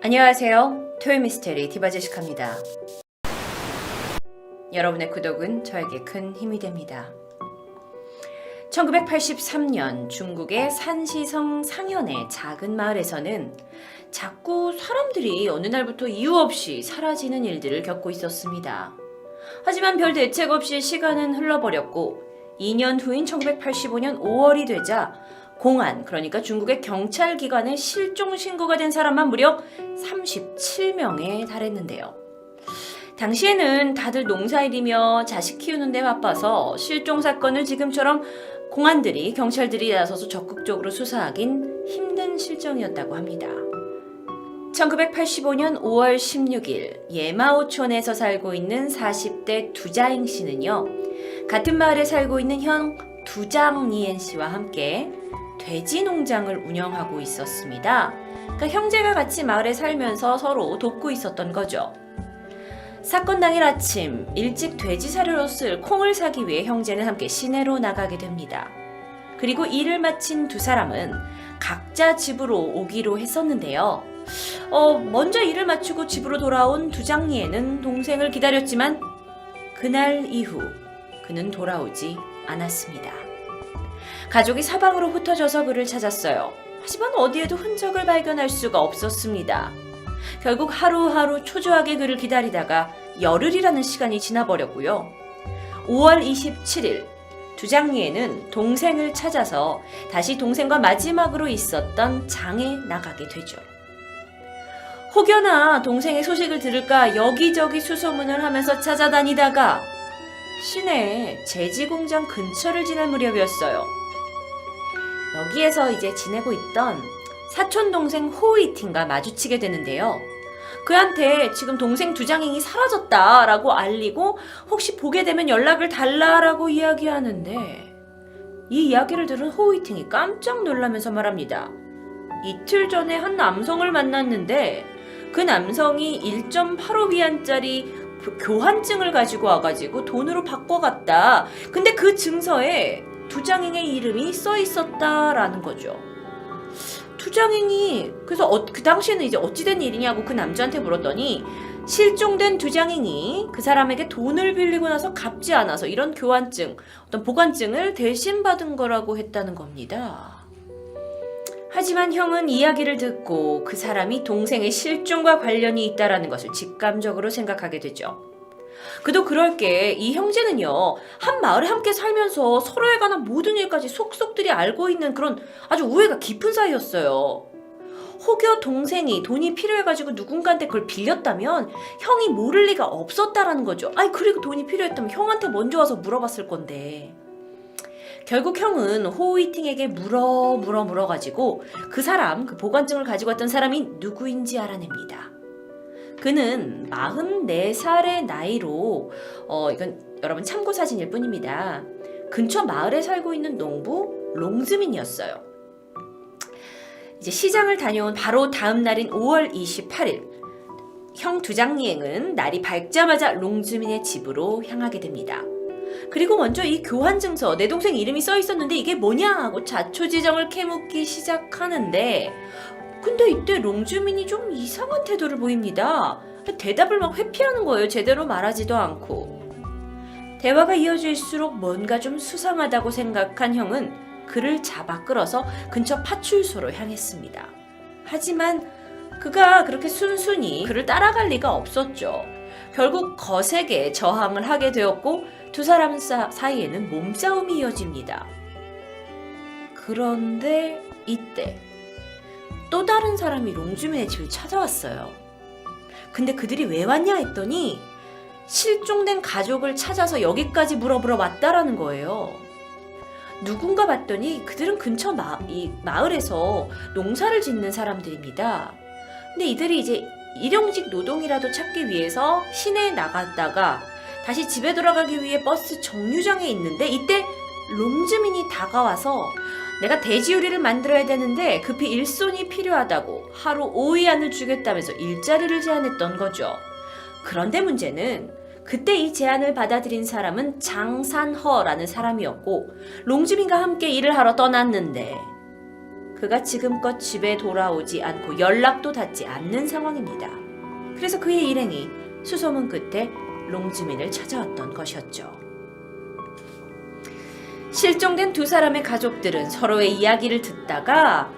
안녕하세요. 토요미스테리 디바제시카입니다. 여러분의 구독은 저에게 큰 힘이 됩니다. 1983년 중국의 산시성 상현의 작은 마을에서는 자꾸 사람들이 어느 날부터 이유 없이 사라지는 일들을 겪고 있었습니다. 하지만 별 대책 없이 시간은 흘러버렸고 2년 후인 1985년 5월이 되자 공안, 그러니까 중국의 경찰기관에 실종 신고가 된 사람만 무려 37명에 달했는데요. 당시에는 다들 농사일이며 자식 키우는 데 바빠서 실종 사건을 지금처럼 공안들이, 경찰들이 나서서 적극적으로 수사하긴 힘든 실정이었다고 합니다. 1985년 5월 16일 예마오촌에서 살고 있는 40대 두자잉 씨는요, 같은 마을에 살고 있는 형 두장니엔 씨와 함께 돼지 농장을 운영하고 있었습니다. 그러니까 형제가 같이 마을에 살면서 서로 돕고 있었던 거죠. 사건 당일 아침 일찍 돼지 사료로 쓸 콩을 사기 위해 형제는 함께 시내로 나가게 됩니다. 그리고 일을 마친 두 사람은 각자 집으로 오기로 했었는데요. 먼저 일을 마치고 집으로 돌아온 두장니에는 동생을 기다렸지만 그날 이후 그는 돌아오지 않았습니다. 가족이 사방으로 흩어져서 그를 찾았어요. 하지만 어디에도 흔적을 발견할 수가 없었습니다. 결국 하루하루 초조하게 그를 기다리다가 열흘이라는 시간이 지나버렸고요. 5월 27일 두장리에는 동생을 찾아서 다시 동생과 마지막으로 있었던 장에 나가게 되죠. 혹여나 동생의 소식을 들을까 여기저기 수소문을 하면서 찾아다니다가 시내 제지공장 근처를 지날 무렵이었어요. 여기에서 이제 지내고 있던 사촌 동생 호이팅과 마주치게 되는데요. 그한테 지금 동생 두장잉이 사라졌다라고 알리고 혹시 보게 되면 연락을 달라라고 이야기하는데, 이 이야기를 들은 호이팅이 깜짝 놀라면서 말합니다. 이틀 전에 한 남성을 만났는데 그 남성이 1.85위안짜리 교환증을 가지고 와가지고 돈으로 바꿔갔다. 근데 그 증서에 두장잉의 이름이 써 있었다라는 거죠. 두장잉이 그래서 그 당시에는 이제 어찌된 일이냐고 그 남자한테 물었더니 실종된 두장잉이 그 사람에게 돈을 빌리고 나서 갚지 않아서 이런 교환증, 어떤 보관증을 대신 받은 거라고 했다는 겁니다. 하지만 형은 이야기를 듣고 그 사람이 동생의 실종과 관련이 있다라는 것을 직감적으로 생각하게 되죠. 그도 그럴 게 이 형제는요, 한 마을에 함께 살면서 서로에 관한 모든 일까지 속속들이 알고 있는 그런 아주 우애가 깊은 사이였어요. 혹여 동생이 돈이 필요해가지고 누군가한테 그걸 빌렸다면 형이 모를 리가 없었다라는 거죠. 그리고 돈이 필요했다면 형한테 먼저 와서 물어봤을 건데. 결국 형은 호이팅에게 물어가지고 그 사람, 그 보관증을 가지고 왔던 사람이 누구인지 알아냅니다. 그는 44살의 나이로 이건 여러분 참고 사진일 뿐입니다. 근처 마을에 살고 있는 농부 롱즈민이었어요. 이제 시장을 다녀온 바로 다음 날인 5월 28일 형 두장리행은 날이 밝자마자 롱즈민의 집으로 향하게 됩니다. 그리고 먼저 이 교환증서, 내 동생 이름이 써 있었는데 이게 뭐냐 하고 자초지정을 캐묻기 시작하는데, 근데 이때 롱주민이 좀 이상한 태도를 보입니다. 대답을 막 회피하는 거예요. 제대로 말하지도 않고. 대화가 이어질수록 뭔가 좀 수상하다고 생각한 형은 그를 잡아 끌어서 근처 파출소로 향했습니다. 하지만 그가 그렇게 순순히 그를 따라갈 리가 없었죠. 결국 거세게 저항을 하게 되었고 두 사람 사이에는 몸싸움이 이어집니다. 그런데 이때 또 다른 사람이 롱주민의 집을 찾아왔어요. 근데 그들이 왜 왔냐 했더니 실종된 가족을 찾아서 여기까지 물어보러 왔다라는 거예요. 누군가 봤더니 그들은 근처 마을에서 농사를 짓는 사람들입니다. 근데 이들이 이제 일용직 노동이라도 찾기 위해서 시내에 나갔다가 다시 집에 돌아가기 위해 버스 정류장에 있는데 이때 롱즈민이 다가와서 내가 돼지 요리를 만들어야 되는데 급히 일손이 필요하다고 하루 5위안을 주겠다면서 일자리를 제안했던 거죠. 그런데 문제는 그때 이 제안을 받아들인 사람은 장산허라는 사람이었고 롱즈민과 함께 일을 하러 떠났는데 그가 지금껏 집에 돌아오지 않고 연락도 닿지 않는 상황입니다. 그래서 그의 일행이 수소문 끝에 롱즈민을 찾아왔던 것이었죠. 실종된 두 사람의 가족들은 서로의 이야기를 듣다가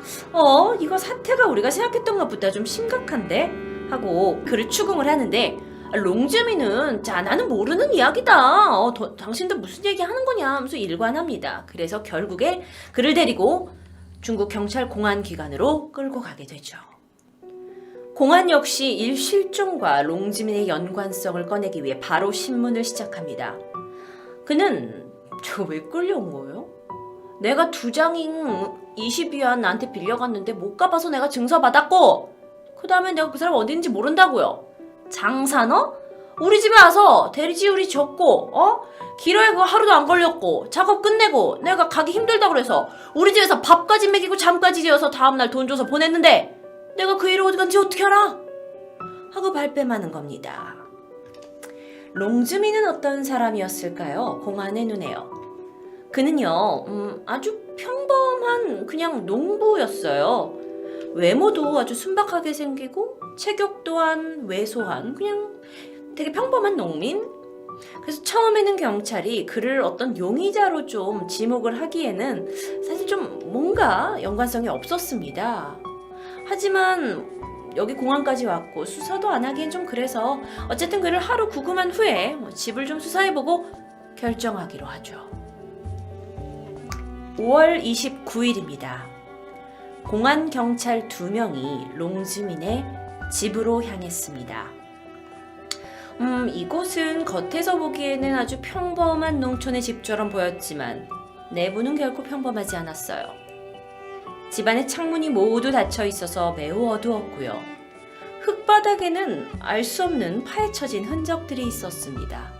이거 사태가 우리가 생각했던 것보다 좀 심각한데? 하고 그를 추궁을 하는데 롱즈민은 자 나는 모르는 이야기다. 당신들 무슨 얘기 하는 거냐 하면서 일관합니다. 그래서 결국에 그를 데리고 중국 경찰 공안기관으로 끌고 가게 되죠. 공안 역시 일 실종과 롱즈민의 연관성을 꺼내기 위해 바로 신문을 시작합니다. 그는 저 왜 끌려온 거예요? 내가 두 장인 20위안 나한테 빌려갔는데 못 가봐서 내가 증서받았고 그 다음에 내가 그 사람 어딘지 모른다고요. 장산어? 우리 집에 와서 대리지우리 줬고 길어야 그거 하루도 안 걸렸고 작업 끝내고 내가 가기 힘들다 그래서 우리 집에서 밥까지 먹이고 잠까지 재워서 다음날 돈 줘서 보냈는데 내가 그 일이 어디 간지 어떻게 알아? 하고 발뺌하는 겁니다. 롱즈민은 어떤 사람이었을까요? 공안의 눈에요. 그는요 아주 평범한 그냥 농부였어요. 외모도 아주 순박하게 생기고 체격 또한 왜소한 그냥 되게 평범한 농민? 그래서 처음에는 경찰이 그를 어떤 용의자로 좀 지목을 하기에는 사실 좀 뭔가 연관성이 없었습니다. 하지만 여기 공항까지 왔고 수사도 안 하기엔 좀 그래서 어쨌든 그를 하루 구금한 후에 집을 좀 수사해보고 결정하기로 하죠. 5월 29일입니다. 공안 경찰 2명이 롱즈민의 집으로 향했습니다. 이곳은 겉에서 보기에는 아주 평범한 농촌의 집처럼 보였지만 내부는 결코 평범하지 않았어요. 집안의 창문이 모두 닫혀 있어서 매우 어두웠고요. 흙바닥에는 알 수 없는 파헤쳐진 흔적들이 있었습니다.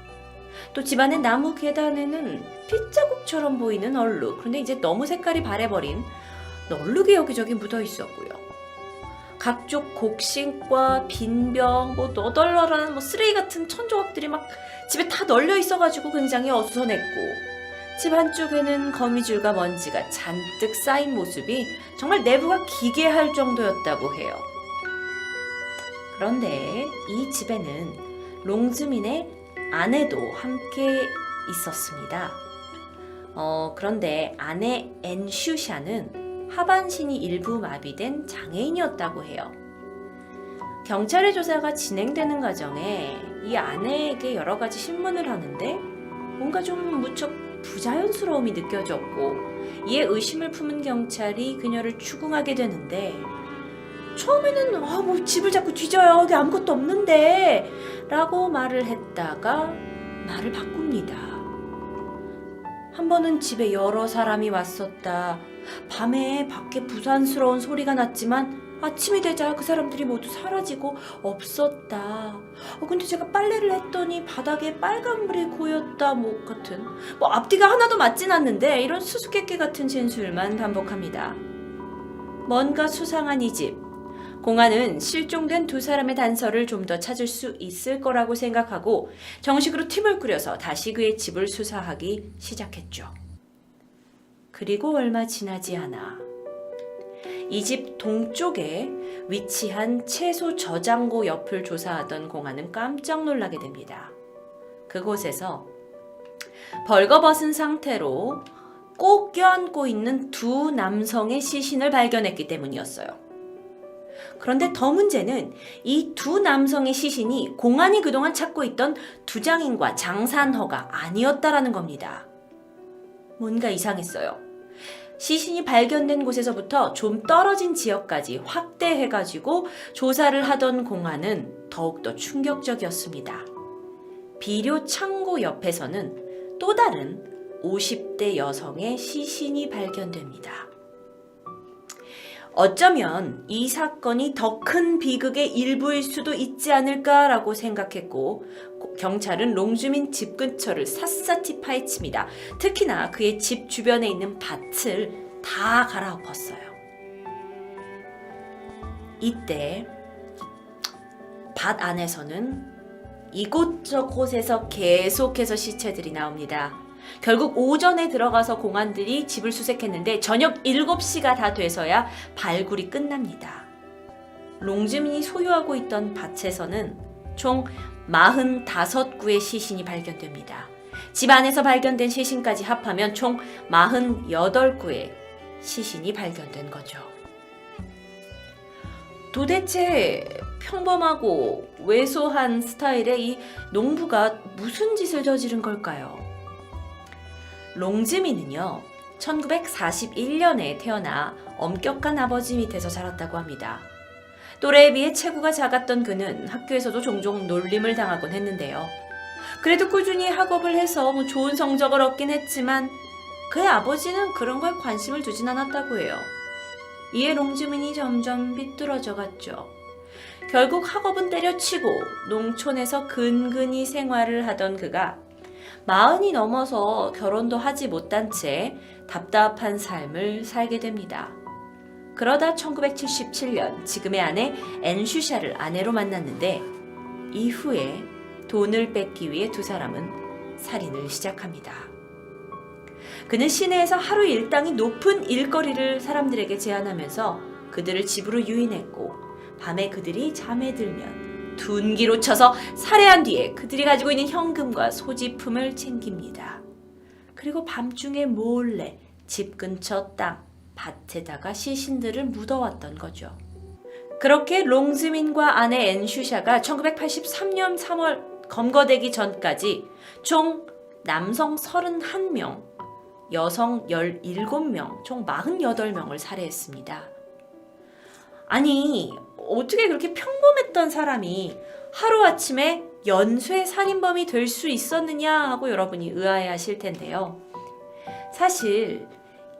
또 집안의 나무 계단에는 핏자국처럼 보이는 얼룩, 그런데 이제 너무 색깔이 바래버린 얼룩이 여기저기 묻어 있었고요. 각종 곡식과 빈병, 너덜너덜한 쓰레기 같은 천조각들이 막 집에 다 널려 있어가지고 굉장히 어수선했고 집 한쪽에는 거미줄과 먼지가 잔뜩 쌓인 모습이 정말 내부가 기괴할 정도였다고 해요. 그런데 이 집에는 롱즈민의 아내도 함께 있었습니다. 그런데 아내 앤슈샤는 하반신이 일부 마비된 장애인이었다고 해요. 경찰의 조사가 진행되는 과정에 이 아내에게 여러 가지 신문을 하는데 뭔가 좀 무척 부자연스러움이 느껴졌고 이에 의심을 품은 경찰이 그녀를 추궁하게 되는데 처음에는 뭐 집을 자꾸 뒤져요. 여기 아무것도 없는데 라고 말을 했다가 말을 바꿉니다. 한 번은 집에 여러 사람이 왔었다. 밤에 밖에 부산스러운 소리가 났지만 아침이 되자 그 사람들이 모두 사라지고 없었다. 근데 제가 빨래를 했더니 바닥에 빨간불이 고였다 같은 앞뒤가 하나도 맞진 않는데 이런 수수께끼 같은 진술만 반복합니다. 뭔가 수상한 이 집. 공안은 실종된 두 사람의 단서를 좀 더 찾을 수 있을 거라고 생각하고 정식으로 팀을 꾸려서 다시 그의 집을 수사하기 시작했죠. 그리고 얼마 지나지 않아 이 집 동쪽에 위치한 채소 저장고 옆을 조사하던 공안은 깜짝 놀라게 됩니다. 그곳에서 벌거벗은 상태로 꼭 껴안고 있는 두 남성의 시신을 발견했기 때문이었어요. 그런데 더 문제는 이 두 남성의 시신이 공안이 그동안 찾고 있던 두장인과 장산허가 아니었다라는 겁니다. 뭔가 이상했어요. 시신이 발견된 곳에서부터 좀 떨어진 지역까지 확대해가지고 조사를 하던 공안은 더욱더 충격적이었습니다. 비료 창고 옆에서는 또 다른 50대 여성의 시신이 발견됩니다. 어쩌면 이 사건이 더 큰 비극의 일부일 수도 있지 않을까라고 생각했고 경찰은 롱즈민 집 근처를 샅샅이 파헤칩니다. 특히나 그의 집 주변에 있는 밭을 다 갈아엎었어요. 이때 밭 안에서는 이곳저곳에서 계속해서 시체들이 나옵니다. 결국 오전에 들어가서 공안들이 집을 수색했는데 저녁 7시가 다 돼서야 발굴이 끝납니다. 롱즈민이 소유하고 있던 밭에서는 총 45구의 시신이 발견됩니다. 집 안에서 발견된 시신까지 합하면 총 48구의 시신이 발견된 거죠. 도대체 평범하고 왜소한 스타일의 이 농부가 무슨 짓을 저지른 걸까요? 롱즈민은요, 1941년에 태어나 엄격한 아버지 밑에서 자랐다고 합니다. 또래에 비해 체구가 작았던 그는 학교에서도 종종 놀림을 당하곤 했는데요. 그래도 꾸준히 학업을 해서 좋은 성적을 얻긴 했지만 그의 아버지는 그런 거에 관심을 두진 않았다고 해요. 이에 롱즈민이 점점 삐뚤어져 갔죠. 결국 학업은 때려치고 농촌에서 근근히 생활을 하던 그가 40이 넘어서 결혼도 하지 못한 채 답답한 삶을 살게 됩니다. 그러다 1977년 지금의 아내 앤슈샤를 아내로 만났는데 이후에 돈을 뺏기 위해 두 사람은 살인을 시작합니다. 그는 시내에서 하루 일당이 높은 일거리를 사람들에게 제안하면서 그들을 집으로 유인했고 밤에 그들이 잠에 들면 둔기로 쳐서 살해한 뒤에 그들이 가지고 있는 현금과 소지품을 챙깁니다. 그리고 밤중에 몰래 집 근처 땅, 밭에다가 시신들을 묻어왔던 거죠. 그렇게 롱즈민과 아내 앤슈샤가 1983년 3월 검거되기 전까지 총 남성 31명, 여성 17명, 총 48명을 살해했습니다. 아니, 어떻게 그렇게 평범했던 사람이 하루아침에 연쇄 살인범이 될 수 있었느냐 하고 여러분이 의아해하실 텐데요. 사실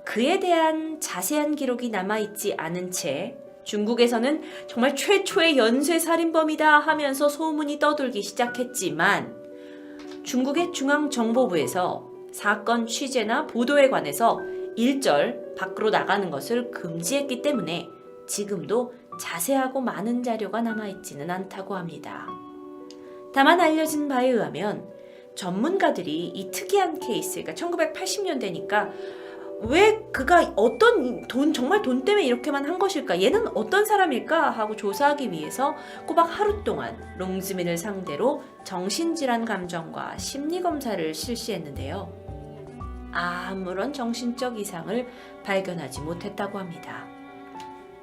그에 대한 자세한 기록이 남아있지 않은 채 중국에서는 정말 최초의 연쇄 살인범이다 하면서 소문이 떠돌기 시작했지만 중국의 중앙정보부에서 사건 취재나 보도에 관해서 일절 밖으로 나가는 것을 금지했기 때문에 지금도 자세하고 많은 자료가 남아있지는 않다고 합니다. 다만 알려진 바에 의하면 전문가들이 이 특이한 케이스, 그러니까 1980년대니까 왜 그가 어떤 정말 돈 때문에 이렇게만 한 것일까? 얘는 어떤 사람일까? 하고 조사하기 위해서 꼬박 하루 동안 롱즈민을 상대로 정신질환 감정과 심리검사를 실시했는데요. 아무런 정신적 이상을 발견하지 못했다고 합니다.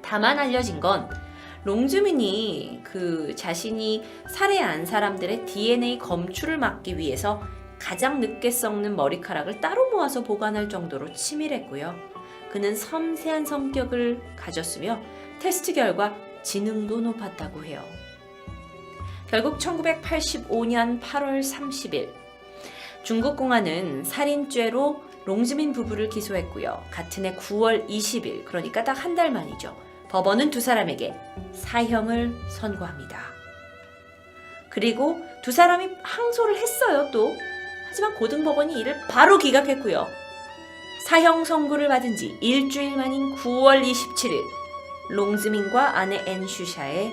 다만 알려진 건 롱즈민이 그 자신이 살해한 사람들의 DNA 검출을 막기 위해서 가장 늦게 썩는 머리카락을 따로 모아서 보관할 정도로 치밀했고요. 그는 섬세한 성격을 가졌으며 테스트 결과 지능도 높았다고 해요. 결국 1985년 8월 30일 중국 공안은 살인죄로 롱즈민 부부를 기소했고요. 같은 해 9월 20일, 그러니까 딱 한 달 만이죠. 법원은 두 사람에게 사형을 선고합니다. 그리고 두 사람이 항소를 했어요, 또. 하지만 고등법원이 이를 바로 기각했고요. 사형 선고를 받은 지 일주일 만인 9월 27일, 롱즈민과 아내 앤슈샤의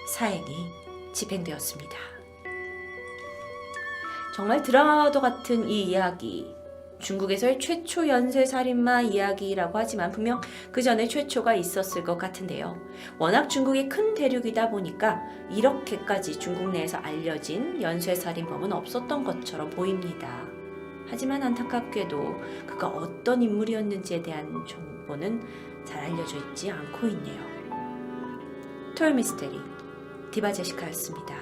사형이 집행되었습니다. 정말 드라마와도 같은 이 이야기, 중국에서의 최초 연쇄살인마 이야기라고 하지만 분명 그 전에 최초가 있었을 것 같은데요. 워낙 중국이 큰 대륙이다 보니까 이렇게까지 중국 내에서 알려진 연쇄살인범은 없었던 것처럼 보입니다. 하지만 안타깝게도 그가 어떤 인물이었는지에 대한 정보는 잘 알려져 있지 않고 있네요. 토요 미스테리 디바 제시카였습니다.